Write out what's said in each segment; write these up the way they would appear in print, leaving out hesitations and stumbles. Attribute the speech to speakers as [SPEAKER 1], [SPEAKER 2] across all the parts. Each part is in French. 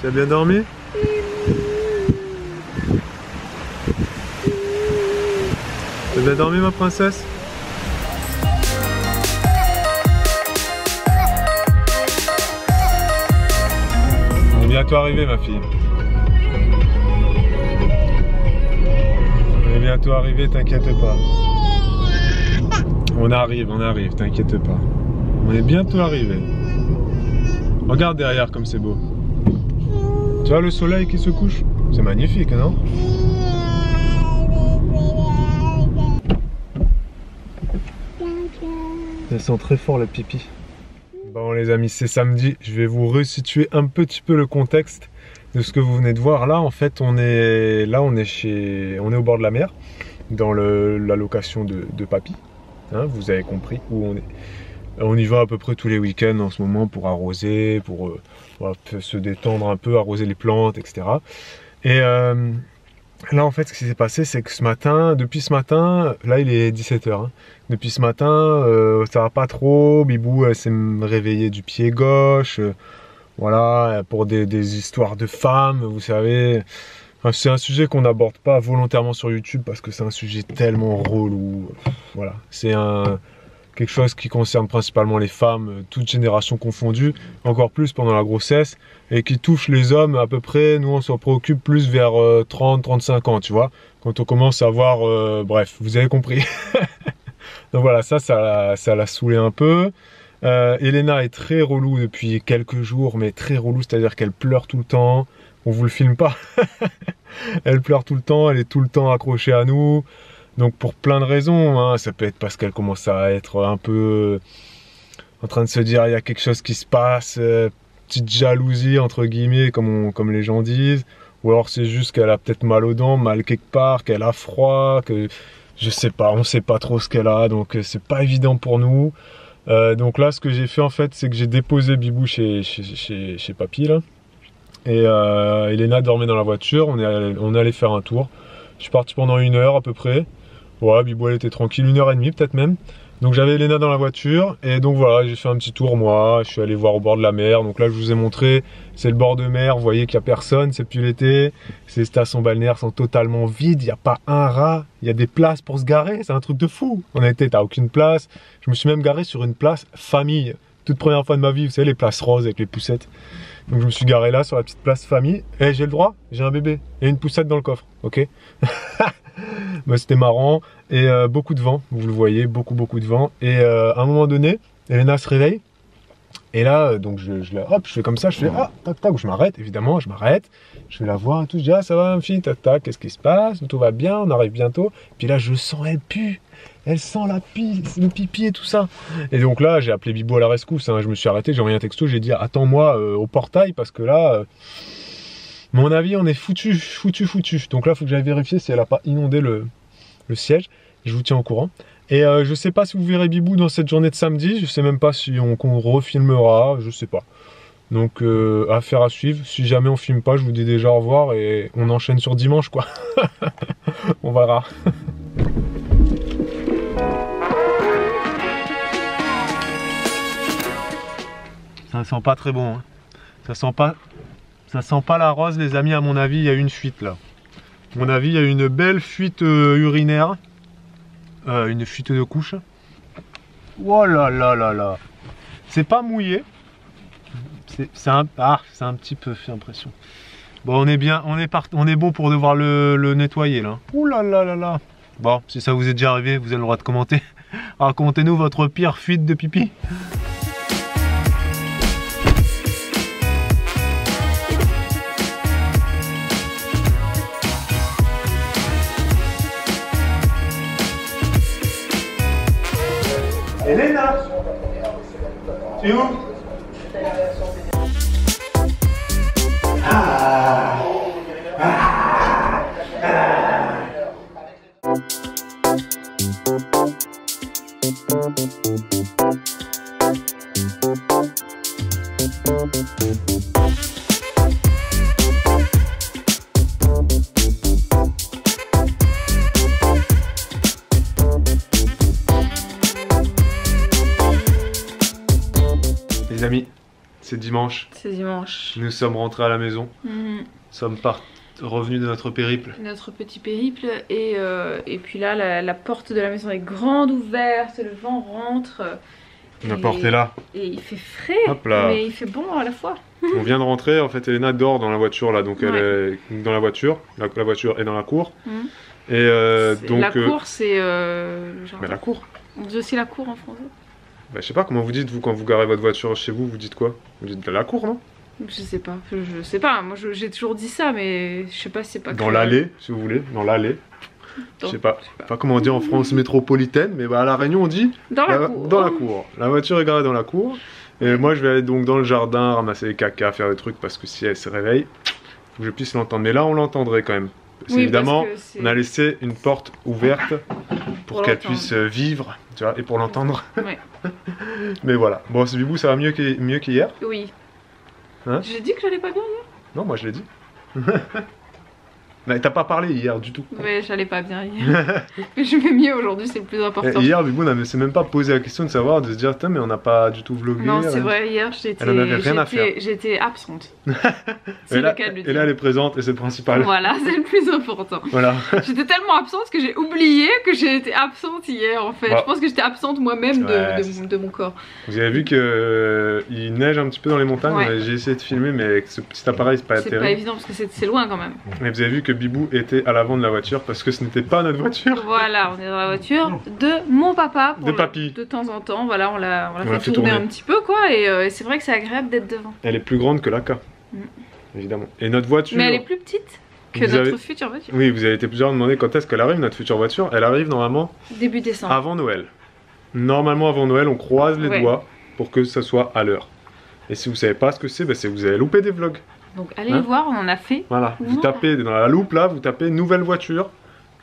[SPEAKER 1] Tu as bien dormi? Tu as bien dormi ma princesse? On est bientôt arrivé ma fille. On est bientôt arrivé, t'inquiète pas. On arrive, t'inquiète pas. On est bientôt arrivé. Regarde derrière comme c'est beau. Tu vois le soleil qui se couche? C'est magnifique, non? Elle sent très fort le pipi. Bon les amis, c'est samedi. Je vais vous resituer un petit peu le contexte de ce que vous venez de voir. Là en fait on est au bord de la mer, dans la location de papy. Hein, vous avez compris où on est. On y va à peu près tous les week-ends en ce moment pour arroser, pour se détendre un peu, arroser les plantes, etc. Et là en fait ce qui s'est passé c'est que depuis ce matin, là il est 17 h, hein, depuis ce matin ça va pas trop, Bibou s'est réveillée du pied gauche, voilà, pour des histoires de femmes, vous savez. Enfin, c'est un sujet qu'on n'aborde pas volontairement sur YouTube parce que c'est un sujet tellement relou, voilà, c'est quelque chose qui concerne principalement les femmes, toutes générations confondues, encore plus pendant la grossesse, et qui touche les hommes à peu près, nous on s'en préoccupe plus vers 30-35 ans, tu vois, quand on commence à voir, bref, vous avez compris. Donc voilà, ça l'a saoulé un peu. Elena est très relou depuis quelques jours, mais très relou, c'est-à-dire qu'elle pleure tout le temps, on vous le filme pas. Elle pleure tout le temps, elle est tout le temps accrochée à nous. Donc pour plein de raisons, hein, ça peut être parce qu'elle commence à être un peu en train de se dire il y a quelque chose qui se passe, petite jalousie entre guillemets comme les gens disent, ou alors c'est juste qu'elle a peut-être mal aux dents, mal quelque part, qu'elle a froid, que je sais pas, on sait pas trop ce qu'elle a, donc c'est pas évident pour nous. Donc là ce que j'ai fait en fait c'est que j'ai déposé Bibou chez papy là, et Elena dormait dans la voiture, on est allé faire un tour. Je suis parti pendant 1 heure à peu près. Voilà, Bibou elle était tranquille, 1h30 peut-être même. Donc j'avais Elena dans la voiture et donc voilà, j'ai fait un petit tour moi, je suis allé voir au bord de la mer. Donc là je vous ai montré, c'est le bord de mer, vous voyez qu'il n'y a personne, c'est plus l'été. Ces stations balnéaires sont totalement vides, il n'y a pas un rat, il y a des places pour se garer, c'est un truc de fou. En été, t'as aucune place. Je me suis même garé sur une place famille. Toute première fois de ma vie, vous savez, les places roses avec les poussettes. Donc je me suis garé là sur la petite place famille. Et j'ai le droit, j'ai un bébé et une poussette dans le coffre, ok. Bah, c'était marrant et beaucoup de vent, vous le voyez, beaucoup de vent. Et à un moment donné, Elena se réveille et là donc je fais comme ça, je fais ah tac tac, je m'arrête évidemment, je m'arrête, je vais la voir et tout, je dis ah ça va ma fille, tac tac, qu'est-ce qui se passe, tout va bien, on arrive bientôt. Puis là je sens elle pue. Elle sent le pipi et tout ça. Et donc là, j'ai appelé Bibou à la rescousse. Hein. Je me suis arrêté, j'ai envoyé un texto, j'ai dit attends-moi au portail parce que là, mon avis, on est foutu. Donc là, il faut que j'aille vérifier si elle n'a pas inondé le siège. Je vous tiens au courant. Et je sais pas si vous verrez Bibou dans cette journée de samedi. Je sais même pas si on refilmera. Je sais pas. Donc affaire à suivre. Si jamais on filme pas, je vous dis déjà au revoir et on enchaîne sur dimanche quoi. On verra. Ça sent pas très bon, hein. Ça sent pas la rose les amis, à mon avis il y a une fuite là. À mon avis il y a une belle fuite urinaire, une fuite de couche. Oh là là là là. C'est pas mouillé, c'est un petit peu, j'ai l'impression. Bon on est bien, on est bon pour devoir le nettoyer là. Ouh là là là là. Bon si ça vous est déjà arrivé, vous avez le droit de commenter. Racontez-nous votre pire fuite de pipi. Elena, c'est où? c'est dimanche.
[SPEAKER 2] C'est dimanche.
[SPEAKER 1] Nous sommes rentrés à la maison. Nous sommes revenus de notre périple.
[SPEAKER 2] Notre petit périple. Et puis là, la porte de la maison est grande ouverte, le vent rentre.
[SPEAKER 1] La porte est là.
[SPEAKER 2] Et il fait frais,
[SPEAKER 1] Hop là.
[SPEAKER 2] mais il fait bon à la fois.
[SPEAKER 1] On vient de rentrer, en fait Elena dort dans la voiture là, donc elle est dans la voiture. La voiture est dans la cour. Et donc...
[SPEAKER 2] La cour, c'est...
[SPEAKER 1] Mais la cour.
[SPEAKER 2] On dit aussi la cour en français.
[SPEAKER 1] Bah, je sais pas, comment vous dites vous quand vous garez votre voiture chez vous, vous dites quoi? Vous dites la cour, non?
[SPEAKER 2] Je sais pas, moi j'ai toujours dit ça, mais je sais pas si c'est pas...
[SPEAKER 1] Dans l'allée, si vous voulez, dans l'allée. Je sais pas comment on dit en France métropolitaine, mais bah, à La Réunion on dit
[SPEAKER 2] dans la cour.
[SPEAKER 1] Dans la cour. La voiture est garée dans la cour. Et moi je vais aller donc dans le jardin ramasser les caca, faire des trucs parce que si elle se réveille, faut que je puisse l'entendre. Mais là on l'entendrait quand même. Parce évidemment, on a laissé une porte ouverte pour qu'elle puisse vivre, tu vois, et pour l'entendre.
[SPEAKER 2] Ouais.
[SPEAKER 1] Mais voilà. Bon, c'est Bibou, ça va mieux qu'hier?
[SPEAKER 2] Oui.
[SPEAKER 1] Hein?
[SPEAKER 2] J'ai dit que j'allais pas bien hier?
[SPEAKER 1] Non, moi je l'ai dit. Mais t'as pas parlé hier du tout.
[SPEAKER 2] Ouais, j'allais pas bien hier. Mais je vais mieux aujourd'hui, c'est le plus important.
[SPEAKER 1] Et hier, Bibou s'est même pas posé la question de savoir, de se dire, putain, mais on n'a pas du tout vlogué.
[SPEAKER 2] Non, c'est vrai, hier j'étais absente.
[SPEAKER 1] Et là, elle est présente et c'est le principal.
[SPEAKER 2] Voilà, c'est le plus important. Voilà. J'étais tellement absente que j'ai oublié que j'ai été absente hier en fait. Bah. Je pense que j'étais absente moi-même de mon corps.
[SPEAKER 1] Vous avez vu qu'il neige un petit peu dans les montagnes. J'ai essayé de filmer, mais avec ce petit appareil, c'est pas terrible.
[SPEAKER 2] C'est pas évident parce que c'est loin quand même.
[SPEAKER 1] Et vous avez vu que Bibou était à l'avant de la voiture parce que ce n'était pas notre voiture.
[SPEAKER 2] Voilà, on est dans la voiture de mon papa.
[SPEAKER 1] De papy.
[SPEAKER 2] De temps en temps, voilà, on l'a fait tourner un petit peu quoi. Et c'est vrai que c'est agréable d'être devant.
[SPEAKER 1] Elle est plus grande que la K, évidemment. Et notre voiture...
[SPEAKER 2] Mais elle est plus petite que notre future voiture.
[SPEAKER 1] Oui, vous avez été plusieurs à demander quand est-ce qu'elle arrive, notre future voiture. Elle arrive normalement...
[SPEAKER 2] Début décembre.
[SPEAKER 1] Avant Noël. Normalement avant Noël, on croise les doigts pour que ça soit à l'heure. Et si vous savez pas ce que c'est, c'est que vous avez loupé des vlogs.
[SPEAKER 2] Donc allez voir, on en a fait.
[SPEAKER 1] Voilà, vous tapez dans la loupe là, vous tapez nouvelle voiture.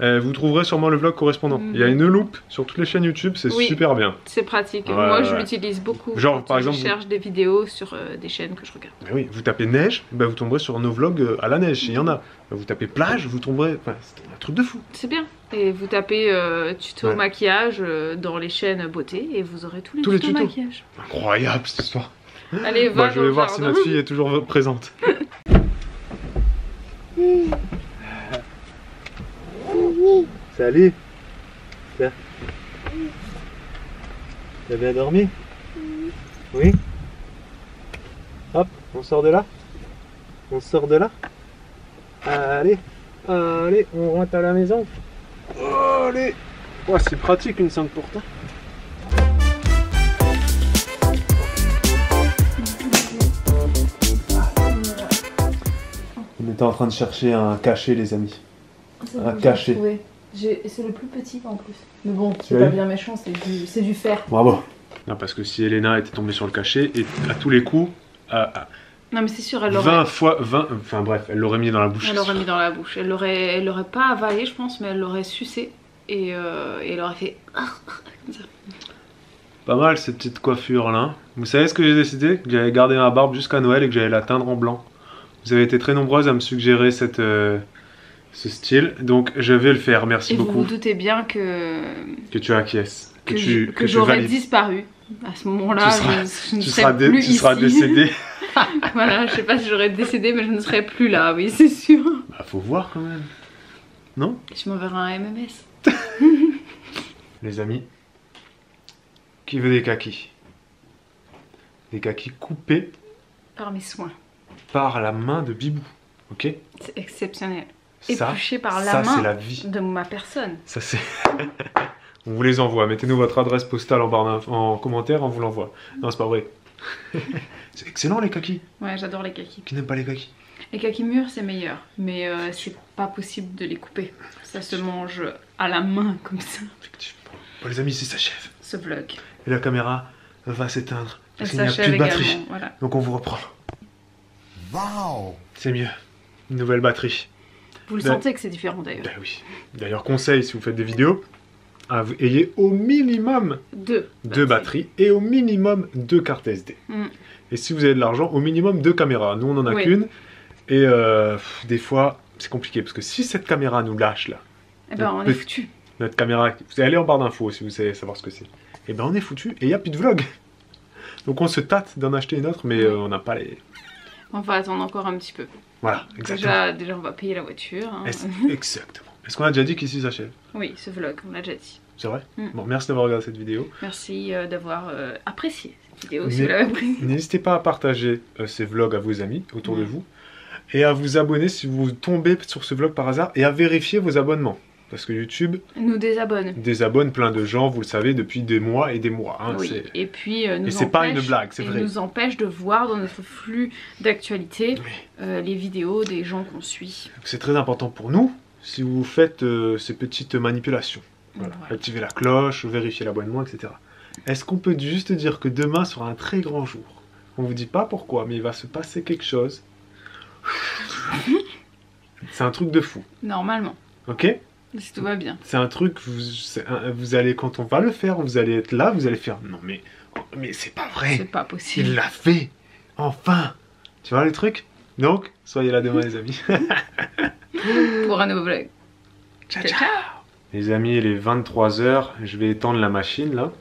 [SPEAKER 1] Vous trouverez sûrement le vlog correspondant. Il y a une loupe sur toutes les chaînes YouTube, c'est super bien.
[SPEAKER 2] C'est pratique. Moi je l'utilise beaucoup.
[SPEAKER 1] Genre par exemple,
[SPEAKER 2] je cherche des vidéos sur des chaînes que je regarde.
[SPEAKER 1] Mais oui, vous tapez neige, vous tomberez sur nos vlogs à la neige, il y en a. Vous tapez plage, vous tomberez. Enfin, c'est un truc de fou. C'est
[SPEAKER 2] bien. Et vous tapez tuto maquillage dans les chaînes beauté et vous aurez tous les tutos maquillage.
[SPEAKER 1] Incroyable cette histoire.
[SPEAKER 2] Allez, va
[SPEAKER 1] je vais voir si notre fille est toujours présente. Salut. T'as bien dormi? Oui. Hop, on sort de là. On sort de là. Allez, allez, on rentre à la maison. Allez. Oh, c'est pratique une 5 pourtant. On était en train de chercher un cachet, les amis. Un cachet.
[SPEAKER 2] C'est le plus petit en plus. Mais bon, c'est pas bien méchant, c'est du fer.
[SPEAKER 1] Bravo. Non, parce que si Elena était tombée sur le cachet, et à tous les coups,
[SPEAKER 2] non mais c'est sûr, elle l'aurait...
[SPEAKER 1] 20 fois, 20, enfin bref, elle l'aurait mis dans la bouche.
[SPEAKER 2] Elle l'aurait mis dans la bouche. Elle l'aurait pas avalé, je pense, mais elle l'aurait sucé. Et elle aurait fait... comme ça.
[SPEAKER 1] Pas mal cette petite coiffure là. Vous savez ce que j'ai décidé? Que j'allais garder ma barbe jusqu'à Noël et que j'allais la teindre en blanc. Vous avez été très nombreuses à me suggérer ce style, donc je vais le faire, merci beaucoup. Et
[SPEAKER 2] vous vous doutez bien que
[SPEAKER 1] tu acquiesces,
[SPEAKER 2] que j'aurais disparu. À ce moment-là, je ne serais plus ici.
[SPEAKER 1] Tu seras décédé.
[SPEAKER 2] Voilà, je sais pas si j'aurais décédé, mais je ne serais plus là, oui, c'est sûr.
[SPEAKER 1] Bah, faut voir quand même. Non?
[SPEAKER 2] Je m'enverrai un MMS.
[SPEAKER 1] Les amis, qui veut des kakis? Des kakis coupés
[SPEAKER 2] par mes soins.
[SPEAKER 1] Par la main de Bibou, ok?
[SPEAKER 2] C'est exceptionnel. Épluché par la main
[SPEAKER 1] la vie
[SPEAKER 2] de ma personne.
[SPEAKER 1] Ça c'est... On vous les envoie, mettez-nous votre adresse postale en commentaire, on vous l'envoie. Non, c'est pas vrai. C'est excellent les kakis.
[SPEAKER 2] Ouais, j'adore les kakis.
[SPEAKER 1] Qui n'aime pas les kakis?
[SPEAKER 2] Les kakis mûrs c'est meilleur, mais c'est pas possible de les couper. Ça se mange à la main comme ça.
[SPEAKER 1] Effectivement. Bon les amis, c'est s'achève.
[SPEAKER 2] Ce vlog.
[SPEAKER 1] Et la caméra va s'éteindre.
[SPEAKER 2] Elle
[SPEAKER 1] qu'il n'y a plus de batterie.
[SPEAKER 2] Voilà.
[SPEAKER 1] Donc on vous reprend.
[SPEAKER 3] Wow.
[SPEAKER 1] C'est mieux. Une nouvelle batterie.
[SPEAKER 2] Vous le sentez que c'est différent d'ailleurs.
[SPEAKER 1] Ben oui. D'ailleurs, conseil si vous faites des vidéos, ayez au minimum deux batteries et au minimum 2 cartes SD. Et si vous avez de l'argent, au minimum 2 caméras. Nous, on en a qu'une. Et des fois, c'est compliqué parce que si cette caméra nous lâche là,
[SPEAKER 2] eh ben, on est foutu.
[SPEAKER 1] Notre caméra, vous allez en barre d'infos si vous savez savoir ce que c'est. Et ben on est foutu et il n'y a plus de vlog. Donc on se tâte d'en acheter une autre, mais on n'a pas les...
[SPEAKER 2] On va attendre encore un petit peu.
[SPEAKER 1] Voilà, exactement.
[SPEAKER 2] Déjà on va payer la voiture. Hein.
[SPEAKER 1] Exactement. Est-ce qu'on a déjà dit qu'ici s'achève?
[SPEAKER 2] Oui, ce vlog, on l'a déjà dit.
[SPEAKER 1] C'est vrai? Bon, merci d'avoir regardé cette vidéo.
[SPEAKER 2] Merci d'avoir apprécié cette vidéo si vous l'avez appréciée.
[SPEAKER 1] N'hésitez pas à partager ces vlogs à vos amis autour de vous. Et à vous abonner si vous tombez sur ce vlog par hasard. Et à vérifier vos abonnements. Parce que YouTube
[SPEAKER 2] nous désabonne.
[SPEAKER 1] Désabonne plein de gens, vous le savez, depuis des mois et des mois. Hein,
[SPEAKER 2] oui, et puis
[SPEAKER 1] c'est pas une blague, c'est vrai.
[SPEAKER 2] Nous empêche de voir dans notre flux d'actualité les vidéos des gens qu'on suit.
[SPEAKER 1] C'est très important pour nous si vous faites ces petites manipulations. Voilà. Activez la cloche, vérifiez l'abonnement, etc. Est-ce qu'on peut juste dire que demain sera un très grand jour? On vous dit pas pourquoi, mais il va se passer quelque chose. C'est un truc de fou.
[SPEAKER 2] Normalement.
[SPEAKER 1] Ok?
[SPEAKER 2] Si tout va bien.
[SPEAKER 1] C'est un truc, vous allez, quand on va le faire, vous allez être là, vous allez faire, non mais c'est pas vrai.
[SPEAKER 2] C'est pas possible.
[SPEAKER 1] Il l'a fait. Enfin. Tu vois le truc? Donc, soyez là demain les amis.
[SPEAKER 2] Pour un nouveau vlog.
[SPEAKER 1] Ciao, ciao. Les amis, il est 23 h, je vais éteindre la machine là.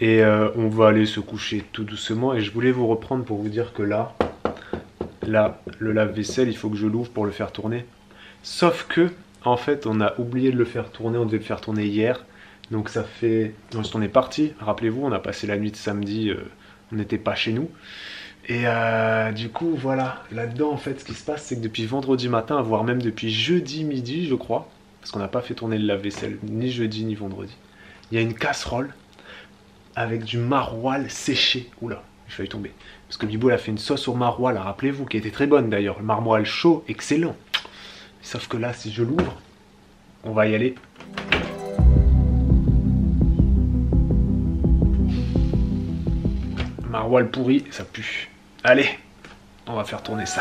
[SPEAKER 1] Et on va aller se coucher tout doucement. Et je voulais vous reprendre pour vous dire que là, le lave-vaisselle, il faut que je l'ouvre pour le faire tourner. Sauf que, en fait, on a oublié de le faire tourner, on devait le faire tourner hier. Donc ça fait... Lorsqu'on est parti, rappelez-vous, on a passé la nuit de samedi, on n'était pas chez nous. Et du coup, voilà, là-dedans, en fait, ce qui se passe, c'est que depuis vendredi matin, voire même depuis jeudi midi, je crois, parce qu'on n'a pas fait tourner le lave-vaisselle, ni jeudi, ni vendredi, il y a une casserole avec du maroilles séché. Oula, j'ai failli tomber. Parce que Bibo a fait une sauce au maroilles, rappelez-vous, qui était très bonne d'ailleurs. Le maroilles chaud, excellent. Sauf que là, si je l'ouvre, on va y aller. Maroilles pourri, ça pue. Allez, on va faire tourner ça.